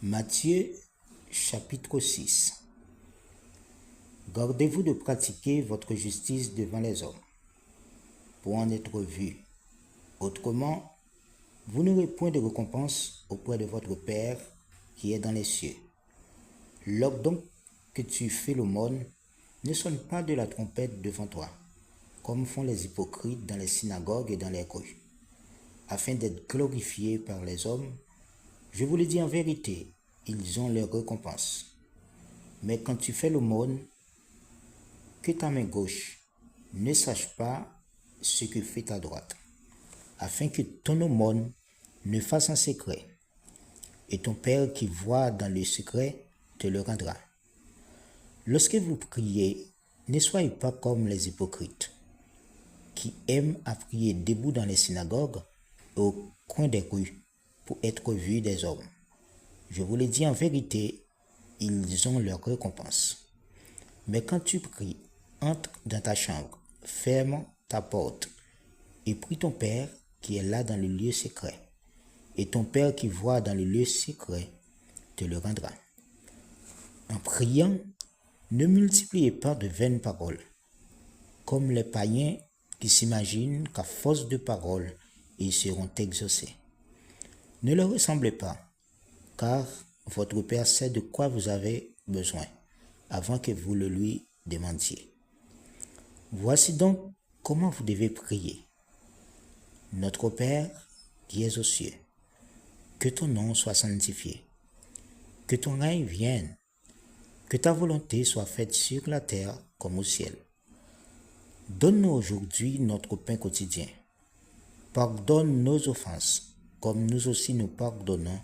Matthieu chapitre 6. Gardez-vous de pratiquer votre justice devant les hommes, pour en être vu. Autrement, vous n'aurez point de récompense auprès de votre Père qui est dans les cieux. Lors donc que tu fais l'aumône, ne sonne pas de la trompette devant toi, comme font les hypocrites dans les synagogues et dans les rues, afin d'être glorifiés par les hommes. Je vous le dis en vérité, ils ont leur récompense. Mais quand tu fais l'aumône, que ta main gauche ne sache pas ce que fait ta droite, afin que ton aumône ne fasse en secret, et ton Père qui voit dans le secret te le rendra. Lorsque vous priez, ne soyez pas comme les hypocrites, qui aiment à prier debout dans les synagogues et au coin des rues pour être vus des hommes. Je vous le dis en vérité, ils ont leur récompense. Mais quand tu pries, entre dans ta chambre, ferme ta porte et prie ton Père qui est là dans le lieu secret. Et ton Père qui voit dans le lieu secret te le rendra. En priant, ne multipliez pas de vaines paroles, comme les païens qui s'imaginent qu'à force de paroles, ils seront exaucés. Ne leur ressemblez pas, car votre Père sait de quoi vous avez besoin, avant que vous le lui demandiez. Voici donc comment vous devez prier. Notre Père qui es aux cieux, que ton nom soit sanctifié, que ton règne vienne, que ta volonté soit faite sur la terre comme au ciel. Donne-nous aujourd'hui notre pain quotidien. Pardonne nos offenses, comme nous aussi nous pardonnons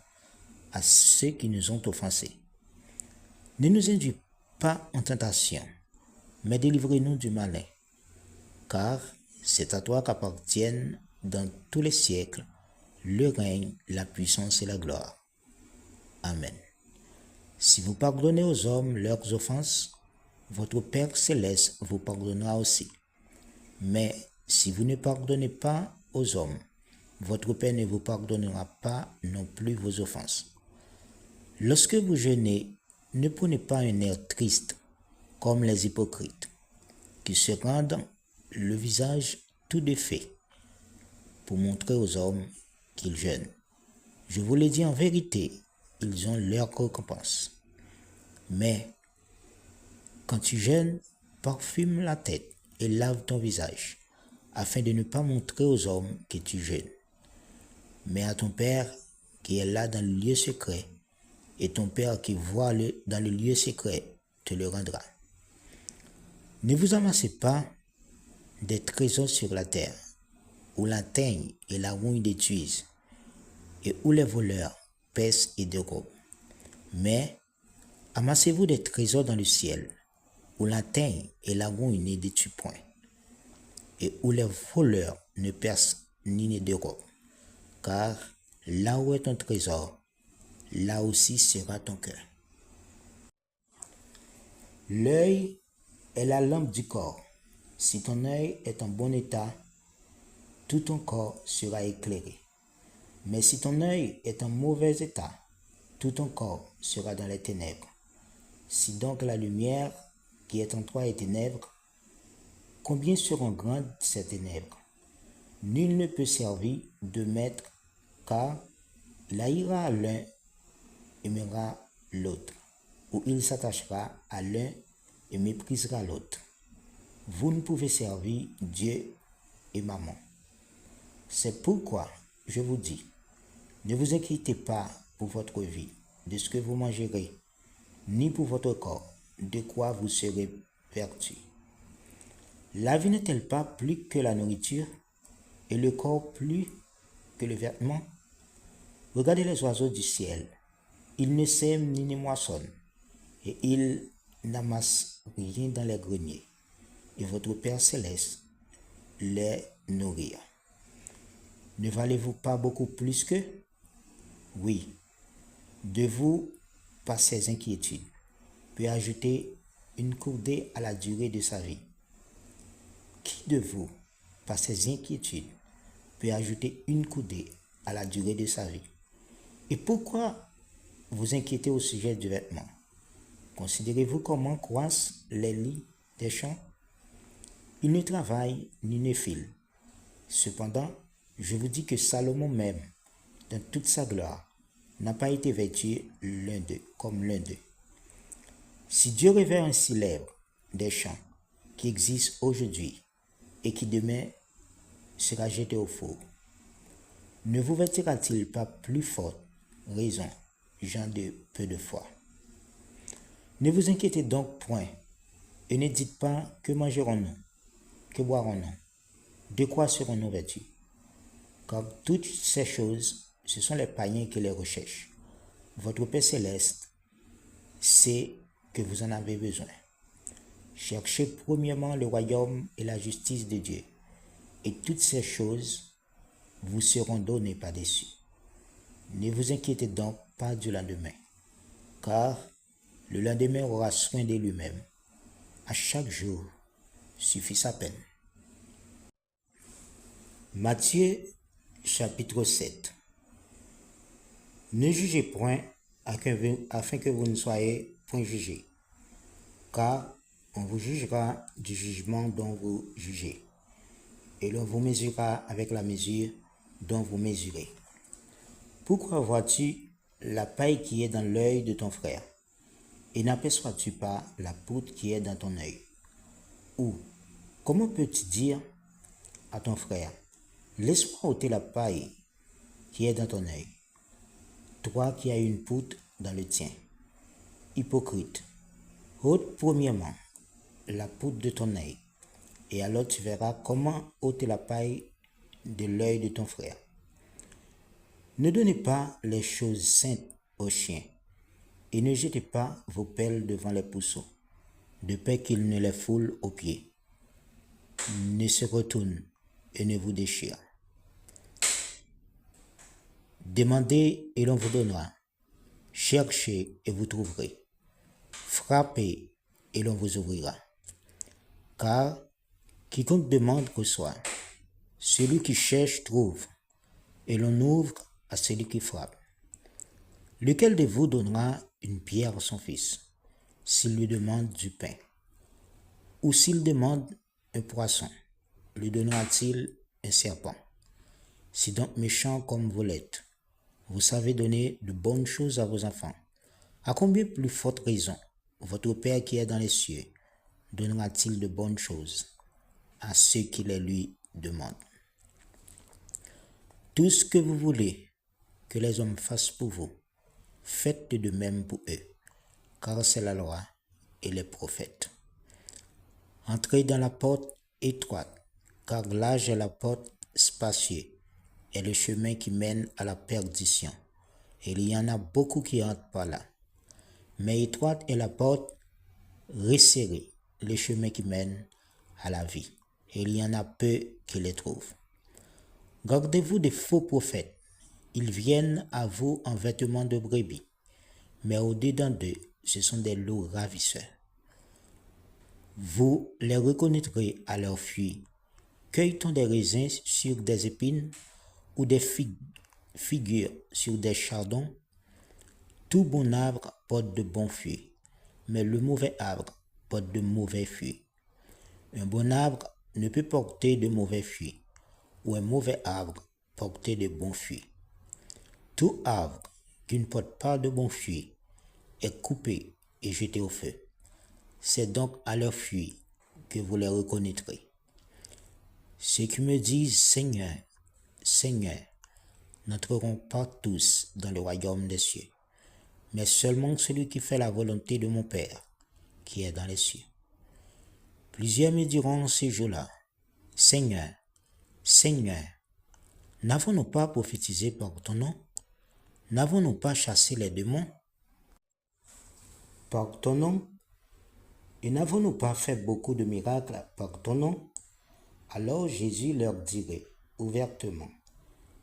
à ceux qui nous ont offensés. Ne nous induis pas en tentation, mais délivre-nous du malin, car c'est à toi qu'appartiennent dans tous les siècles le règne, la puissance et la gloire. Amen. Si vous pardonnez aux hommes leurs offenses, votre Père céleste vous pardonnera aussi. Mais si vous ne pardonnez pas aux hommes, votre Père ne vous pardonnera pas non plus vos offenses. Lorsque vous jeûnez, ne prenez pas un air triste, comme les hypocrites, qui se rendent le visage tout défait, pour montrer aux hommes qu'ils jeûnent. Je vous le dis en vérité, ils ont leur récompense. Mais quand tu jeûnes, parfume la tête et lave ton visage, afin de ne pas montrer aux hommes que tu jeûnes, mais à ton Père qui est là dans le lieu secret, et ton Père qui voit dans le lieu secret te le rendra. Ne vous amassez pas des trésors sur la terre, où la teigne et la rouille détruisent, et où les voleurs pèsent et dérobent. Mais amassez-vous des trésors dans le ciel, où la teigne et la rouille ne détruisent point, et où les voleurs ne percent ni ne dérobent. Car là où est ton trésor, là aussi sera ton cœur. L'œil est la lampe du corps. Si ton œil est en bon état, tout ton corps sera éclairé. Mais si ton œil est en mauvais état, tout ton corps sera dans les ténèbres. Si donc la lumière qui est en toi est ténèbres, combien seront grandes ces ténèbres? Nul ne peut servir deux maîtres, car il haïra l'un, aimera l'autre, ou il s'attachera à l'un et méprisera l'autre. Vous ne pouvez servir Dieu et Mammon. C'est pourquoi je vous dis, ne vous inquiétez pas pour votre vie, de ce que vous mangerez, ni pour votre corps, de quoi vous serez vêtus. La vie n'est-elle pas plus que la nourriture, et le corps plus que le vêtement? Regardez les oiseaux du ciel. Ils ne sèment ni ne moissonnent, et ils n'amassent rien dans les greniers. Et votre Père céleste les nourrit. Ne valez-vous pas beaucoup plus qu'eux? Oui, de vous, par ces inquiétudes, peut ajouter une courdée à la durée de sa vie. Qui de vous, par ces inquiétudes, peut ajouter une courdée à la durée de sa vie? Et pourquoi vous inquiétez au sujet du vêtement. Considérez-vous comment croissent les lits des champs? Ils ne travaillent ni ne filent. Cependant, je vous dis que Salomon même, dans toute sa gloire, n'a pas été vêtu l'un d'eux comme l'un d'eux. Si Dieu revêt ainsi l'herbe des champs qui existent aujourd'hui et qui demain sera jeté au four, ne vous vêtira-t-il pas plus forte raison, gens de peu de foi? Ne vous inquiétez donc point, et ne dites pas que mangerons-nous, que boirons-nous, de quoi serons-nous vêtus? Car toutes ces choses, ce sont les païens qui les recherchent. Votre Père céleste sait que vous en avez besoin. Cherchez premièrement le royaume et la justice de Dieu, et toutes ces choses vous seront données par-dessus. Ne vous inquiétez donc pas du lendemain, car le lendemain aura soin de lui-même. À chaque jour suffit sa peine. Matthieu chapitre 7. Ne jugez point afin que vous ne soyez point jugés, car on vous jugera du jugement dont vous jugez, et l'on vous mesurera avec la mesure dont vous mesurez. Pourquoi vois-tu la paille qui est dans l'œil de ton frère, et n'aperçois-tu pas la poutre qui est dans ton œil? Ou comment peux-tu dire à ton frère, laisse-moi ôter la paille qui est dans ton œil, toi qui as une poutre dans le tien? Hypocrite, ôte premièrement la poutre de ton œil, et alors tu verras comment ôter la paille de l'œil de ton frère. Ne donnez pas les choses saintes aux chiens, et ne jetez pas vos pelles devant les pourceaux, de peur qu'ils ne les foulent aux pieds, ne se retournent et ne vous déchirent. Demandez et l'on vous donnera. Cherchez et vous trouverez. Frappez et l'on vous ouvrira. Car quiconque demande reçoit. Celui qui cherche trouve, et l'on ouvre à celui qui frappe. Lequel de vous donnera une pierre à son fils, s'il lui demande du pain? Ou s'il demande un poisson, lui donnera-t-il un serpent? Si donc méchant comme vous l'êtes, vous savez donner de bonnes choses à vos enfants, à combien plus forte raison votre Père qui est dans les cieux donnera-t-il de bonnes choses à ceux qui les lui demandent? Tout ce que vous voulez que les hommes fassent pour vous, faites de même pour eux, car c'est la loi et les prophètes. Entrez dans la porte étroite, car large est la porte spacieuse, et le chemin qui mène à la perdition, et il y en a beaucoup qui entrent par là. Mais étroite est la porte, resserrée, le chemin qui mène à la vie, et il y en a peu qui les trouvent. Gardez-vous des faux prophètes. Ils viennent à vous en vêtements de brebis, mais au-dedans d'eux, ce sont des loups ravisseurs. Vous les reconnaîtrez à leurs fruits. Cueille-t-on des raisins sur des épines ou des figues sur des chardons? Tout bon arbre porte de bons fruits, mais le mauvais arbre porte de mauvais fruits. Un bon arbre ne peut porter de mauvais fruits, ou un mauvais arbre porter de bons fruits. Tout arbre qui ne porte pas de bons fruits est coupé et jeté au feu. C'est donc à leurs fruits que vous les reconnaîtrez. Ceux qui me disent Seigneur, Seigneur, n'entreront pas tous dans le royaume des cieux, mais seulement celui qui fait la volonté de mon Père, qui est dans les cieux. Plusieurs me diront ces jours-là, Seigneur, Seigneur, n'avons-nous pas prophétisé par ton nom? N'avons-nous pas chassé les démons par ton nom? Et n'avons-nous pas fait beaucoup de miracles par ton nom? Alors Jésus leur dirait ouvertement,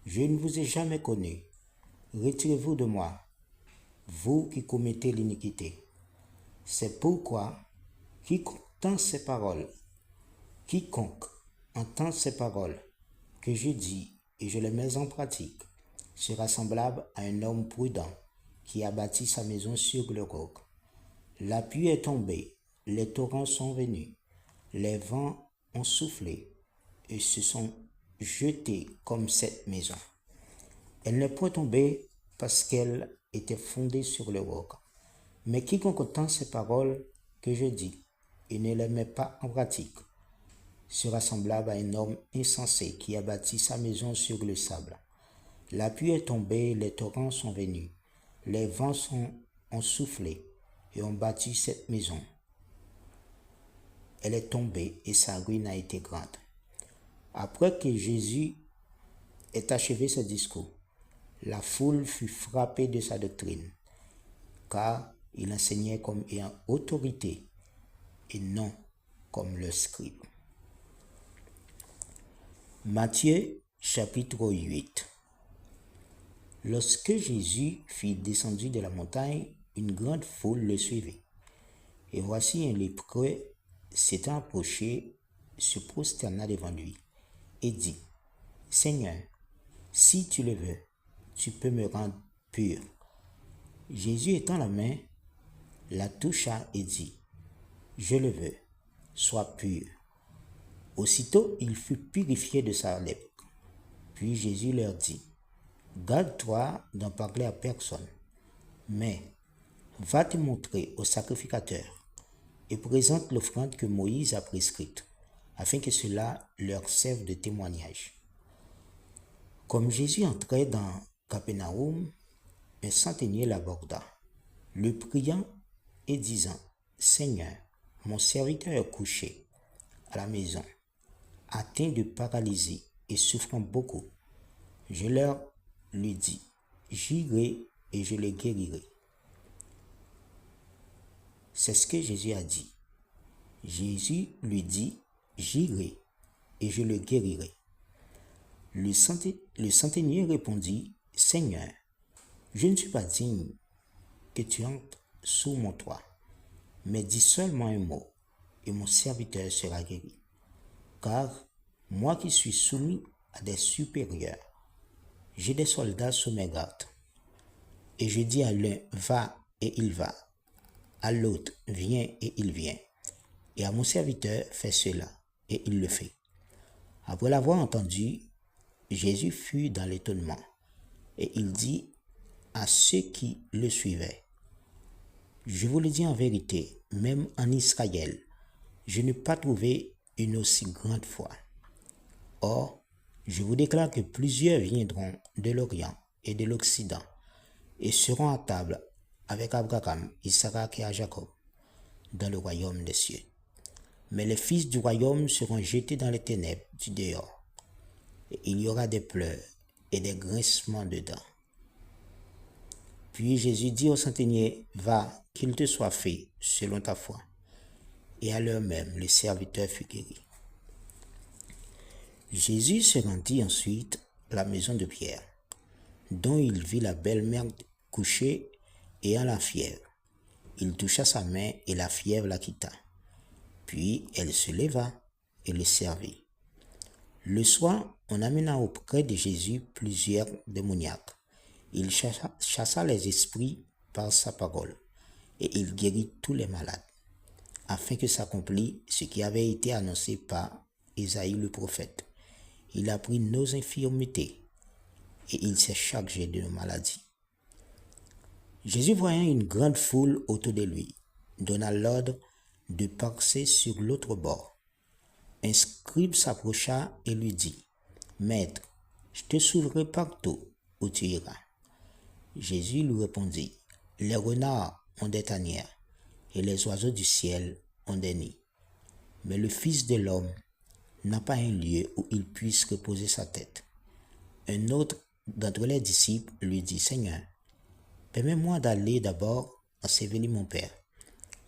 je ne vous ai jamais connus. Retirez-vous de moi, vous qui commettez l'iniquité. C'est pourquoi quiconque entend ces paroles que je dis et je les mets en pratique, sera semblable à un homme prudent qui a bâti sa maison sur le roc. La pluie est tombée, les torrents sont venus, les vents ont soufflé et se sont jetés comme cette maison. Elle n'est point tombée parce qu'elle était fondée sur le roc. Mais quiconque entend ces paroles que je dis et ne les met pas en pratique sera semblable à un homme insensé qui a bâti sa maison sur le sable. La pluie est tombée, les torrents sont venus, les vents ont soufflé et ont bâti cette maison. Elle est tombée et sa ruine a été grande. Après que Jésus ait achevé ce discours, la foule fut frappée de sa doctrine, car il enseignait comme ayant autorité et non comme le scribe. Matthieu chapitre 8. Lorsque Jésus fut descendu de la montagne, une grande foule le suivait. Et voici un lépreux s'étant approché, se prosterna devant lui et dit, « Seigneur, si tu le veux, tu peux me rendre pur. » Jésus étend la main, la toucha et dit, « Je le veux, sois pur. » Aussitôt il fut purifié de sa lèpre. Puis Jésus leur dit, « Garde-toi d'en parler à personne, mais va te montrer au sacrificateur et présente l'offrande que Moïse a prescrite, afin que cela leur serve de témoignage. » Comme Jésus entrait dans Capernaum, un centenier l'aborda, le priant et disant, « Seigneur, mon serviteur est couché à la maison, atteint de paralysie et souffrant beaucoup. » Je leur lui dis, « J'irai et je le guérirai. » C'est ce que Jésus a dit. Jésus lui dit, « J'irai et je le guérirai. » Le centenier répondit, « Seigneur, je ne suis pas digne que tu entres sous mon toit, mais dis seulement un mot, et mon serviteur sera guéri. Car moi qui suis soumis à des supérieurs, j'ai des soldats sous mes gardes. Et je dis à l'un, va, et il va. À l'autre, viens, et il vient. Et à mon serviteur, fais cela, et il le fait. » Après l'avoir entendu, Jésus fut dans l'étonnement, et il dit à ceux qui le suivaient, « Je vous le dis en vérité, même en Israël, je n'ai pas trouvé une aussi grande foi. Or, je vous déclare que plusieurs viendront de l'Orient et de l'Occident et seront à table avec Abraham, Isaac et Jacob dans le royaume des cieux. Mais les fils du royaume seront jetés dans les ténèbres du dehors. Et il y aura des pleurs et des grincements de dents. » Puis Jésus dit au centenier, « Va, qu'il te soit fait selon ta foi. » Et à l'heure même, le serviteur fut guéri. Jésus se rendit ensuite à la maison de Pierre, dont il vit la belle-mère couchée et à la fièvre. Il toucha sa main et la fièvre la quitta. Puis elle se leva et le servit. Le soir, on amena auprès de Jésus plusieurs démoniaques. Il chassa les esprits par sa parole, et il guérit tous les malades, afin que s'accomplît ce qui avait été annoncé par Isaïe le prophète. Il a pris nos infirmités, et il s'est chargé de nos maladies. Jésus, voyant une grande foule autour de lui, donna l'ordre de passer sur l'autre bord. Un scribe s'approcha et lui dit, « Maître, je te suivrai partout où tu iras. » Jésus lui répondit, « Les renards ont des tanières, et les oiseaux du ciel ont des nids. Mais le Fils de l'homme n'a pas un lieu où il puisse reposer sa tête. » Un autre d'entre les disciples lui dit, « Seigneur, permets-moi d'aller d'abord ensevelir mon Père. »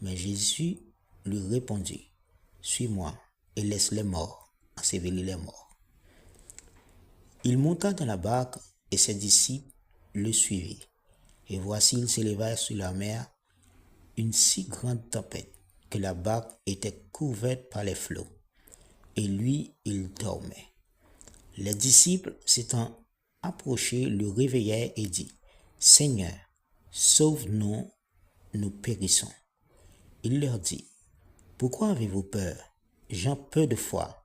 Mais Jésus lui répondit, « Suis-moi et laisse les morts ensevelir les morts. » Il monta dans la barque et ses disciples le suivirent. Et voici, il s'éleva sur la mer une si grande tempête que la barque était couverte par les flots. Et lui, il dormait. Les disciples, s'étant approchés, le réveillèrent et dit, « Seigneur, sauve-nous, nous périssons. Il leur dit, pourquoi avez-vous peur, gens peu de foi?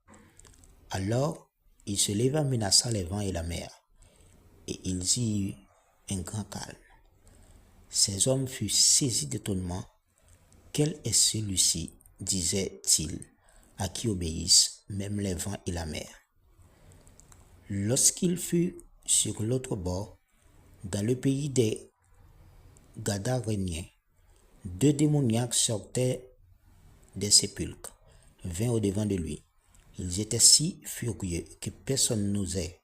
Alors il se leva, menaça les vents et la mer, et il y eut un grand calme. Ces hommes furent saisis d'étonnement. Quel est celui-ci, disaient-ils, à qui obéissent même les vents et la mer? Lorsqu'il fut sur l'autre bord, dans le pays des Gadaréniens, 2 démoniaques sortaient des sépulcres, vinrent au-devant de lui. Ils étaient si furieux que personne n'osait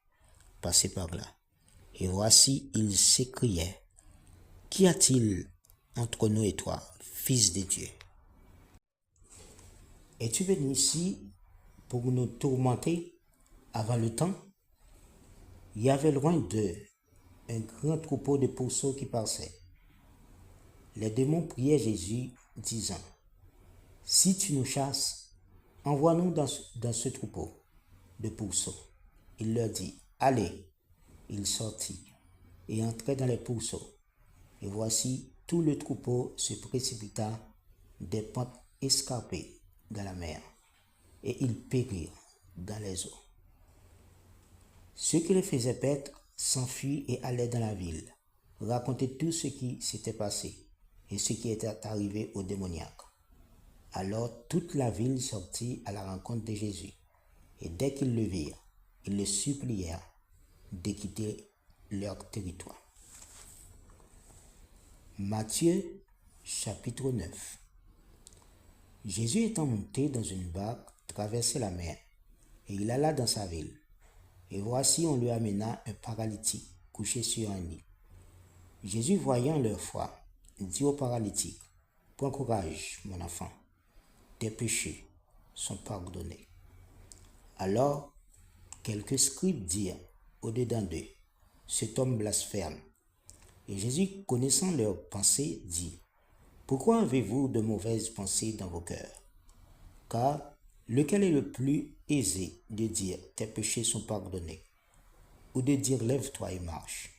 passer par là. Et voici, ils s'écriaient, qu'y a-t-il entre nous et toi, Fils de Dieu? Es-tu venu ici pour nous tourmenter avant le temps? Il y avait loin d'eux un grand troupeau de pourceaux qui passaient. Les démons priaient Jésus, disant, si tu nous chasses, envoie-nous dans ce troupeau de pourceaux. Il leur dit, allez. Ils sortirent et entrèrent dans les pourceaux. Et voici, tout le troupeau se précipita des pentes escarpées dans la mer, et ils périrent dans les eaux. Ceux qui les faisaient paître s'enfuirent et allaient dans la ville, raconter tout ce qui s'était passé et ce qui était arrivé aux démoniaques. Alors toute la ville sortit à la rencontre de Jésus, et dès qu'ils le virent, ils le supplièrent de quitter leur territoire. Matthieu chapitre 9. Jésus étant monté dans une barque, traversait la mer, et il alla dans sa ville. Et voici, on lui amena un paralytique couché sur un lit. Jésus, voyant leur foi, dit au paralytique, prends courage, mon enfant, tes péchés sont pardonnés. Alors, quelques scribes dirent au-dedans d'eux, cet homme blasphème. Et Jésus, connaissant leurs pensées, dit, pourquoi avez-vous de mauvaises pensées dans vos cœurs? Car lequel est le plus aisé de dire, tes péchés sont pardonnés, ou de dire, lève-toi et marche?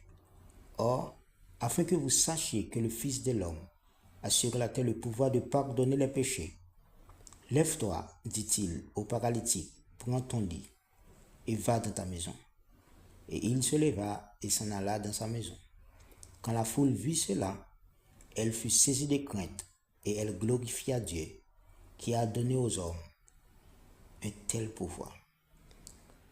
Or, afin que vous sachiez que le Fils de l'homme a sur la terre le pouvoir de pardonner les péchés, lève-toi, dit-il au paralytique, prends ton lit et va dans ta maison. Et il se leva et s'en alla dans sa maison. Quand la foule vit cela, elle fut saisie de crainte, et elle glorifia Dieu, qui a donné aux hommes un tel pouvoir.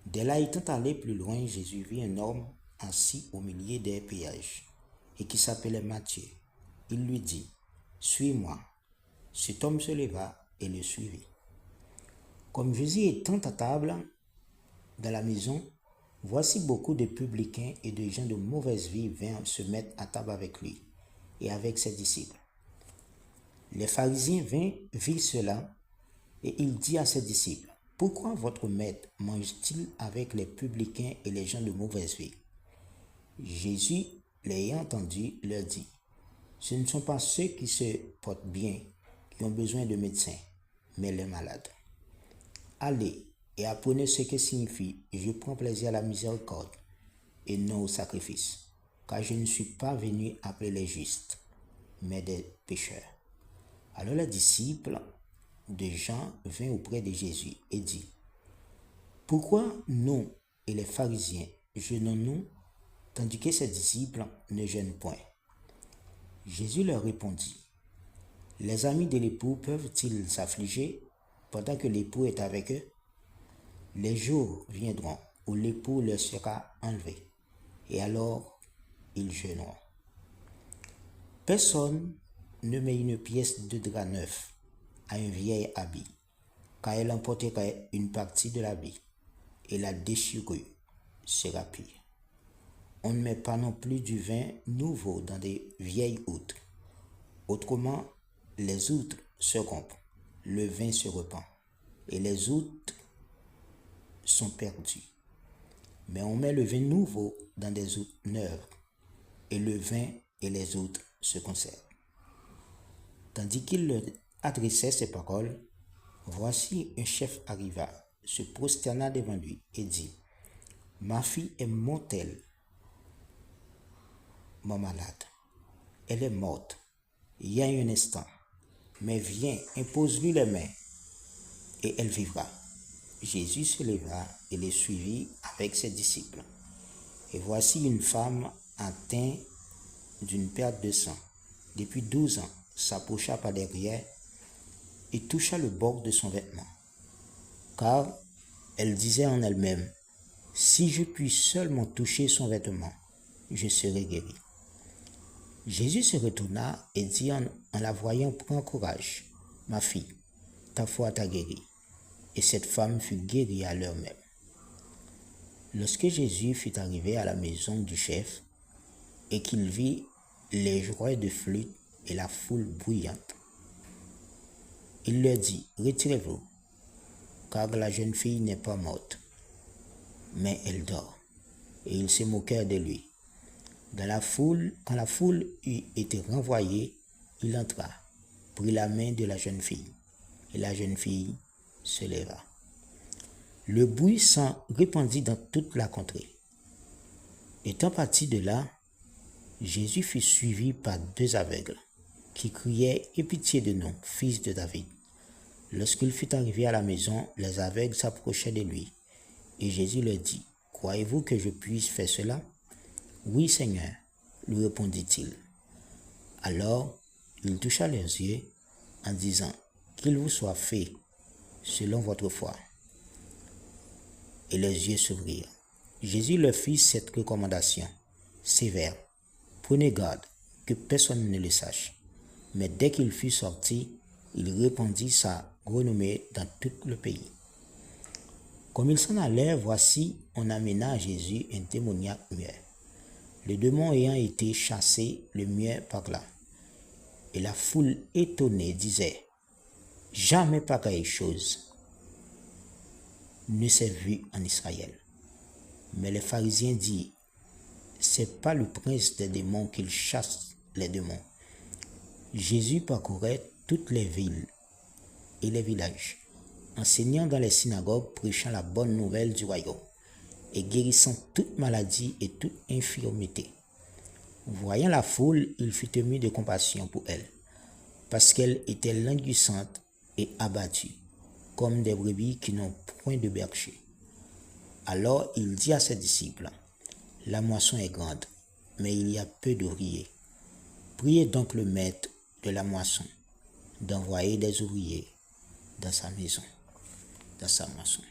Dès là, étant allé plus loin, Jésus vit un homme assis au milieu des péages, et qui s'appelait Matthieu. Il lui dit, suis-moi. Cet homme se leva et le suivit. Comme Jésus étant à table dans la maison, voici beaucoup de publicains et de gens de mauvaise vie vinrent se mettre à table avec lui et avec ses disciples. Les pharisiens virent cela, et il dit à ses disciples, pourquoi votre maître mange-t-il avec les publicains et les gens de mauvaise vie? Jésus, l'ayant entendu, leur dit, ce ne sont pas ceux qui se portent bien qui ont besoin de médecins, mais les malades. Allez et apprenez ce que signifie « Je prends plaisir à la miséricorde et non au sacrifice, car je ne suis pas venu appeler les justes, mais des pécheurs. » Alors les disciples de Jean vinrent auprès de Jésus et dit, « Pourquoi nous et les pharisiens jeûnons-nous, tandis que ses disciples ne jeûnent point? » Jésus leur répondit, « Les amis de l'époux peuvent-ils s'affliger pendant que l'époux est avec eux? Les jours viendront où l'époux leur sera enlevé, et alors ils jeûneront. Personne ne met une pièce de drap neuf à un vieil habit, car elle emporterait une partie de l'habit, et la déchirure sera pire. On ne met pas non plus du vin nouveau dans des vieilles outres. Autrement, les outres se rompent, le vin se repent, et les outres sont perdues. Mais on met le vin nouveau dans des outres neuves, et le vin et les outres se conservent. » Tandis qu'il leur adressait ces paroles, voici un chef arriva, se prosterna devant lui et dit, « Ma fille est mortellement malade. Elle est morte il y a un instant, mais viens, impose-lui les mains, et elle vivra. Jésus se leva et les suivit avec ses disciples. Et voici une femme atteinte d'une perte de sang depuis 12 ans s'approcha par derrière et toucha le bord de son vêtement. Car elle disait en elle-même, si je puis seulement toucher son vêtement, je serai guéri. Jésus se retourna et dit en la voyant, prends courage, ma fille, ta foi t'a guéri. Et cette femme fut guérie à l'heure même. Lorsque Jésus fut arrivé à la maison du chef et qu'il vit les joueurs de flûte et la foule bruyante, il leur dit, retirez-vous, car la jeune fille n'est pas morte, mais elle dort. Et ils se moquèrent de lui. Quand la foule eut été renvoyée, il entra, prit la main de la jeune fille, et la jeune fille se leva. Le bruit s'en répandit dans toute la contrée. Étant parti de là, Jésus fut suivi par 2 aveugles, qui criaient, aie pitié de nous, fils de David. Lorsqu'il fut arrivé à la maison, les aveugles s'approchaient de lui, et Jésus leur dit, croyez-vous que je puisse faire cela? Oui, Seigneur, lui répondit-il. Alors, il toucha leurs yeux en disant, qu'il vous soit fait selon votre foi. Et les yeux s'ouvrirent. Jésus leur fit cette recommandation sévère. Prenez garde que personne ne le sache. Mais dès qu'il fut sorti, il répandit sa renommée dans tout le pays. Comme ils s'en allèrent, voici, on amena à Jésus un démoniaque muet. Le démon ayant été chassé, le muet parla. Et la foule étonnée disait, jamais pareille chose ne s'est vue en Israël. Mais les pharisiens dirent, c'est pas le prince des démons qu'il chasse les démons. Jésus parcourait toutes les villes et les villages, enseignant dans les synagogues, prêchant la bonne nouvelle du royaume et guérissant toute maladie et toute infirmité. Voyant la foule, il fut ému de compassion pour elle, parce qu'elle était languissante et abattue, comme des brebis qui n'ont point de berger. Alors il dit à ses disciples, la moisson est grande, mais il y a peu d'ouvriers. Priez donc le maître de la moisson d'envoyer des ouvriers dans sa maison, dans sa moisson.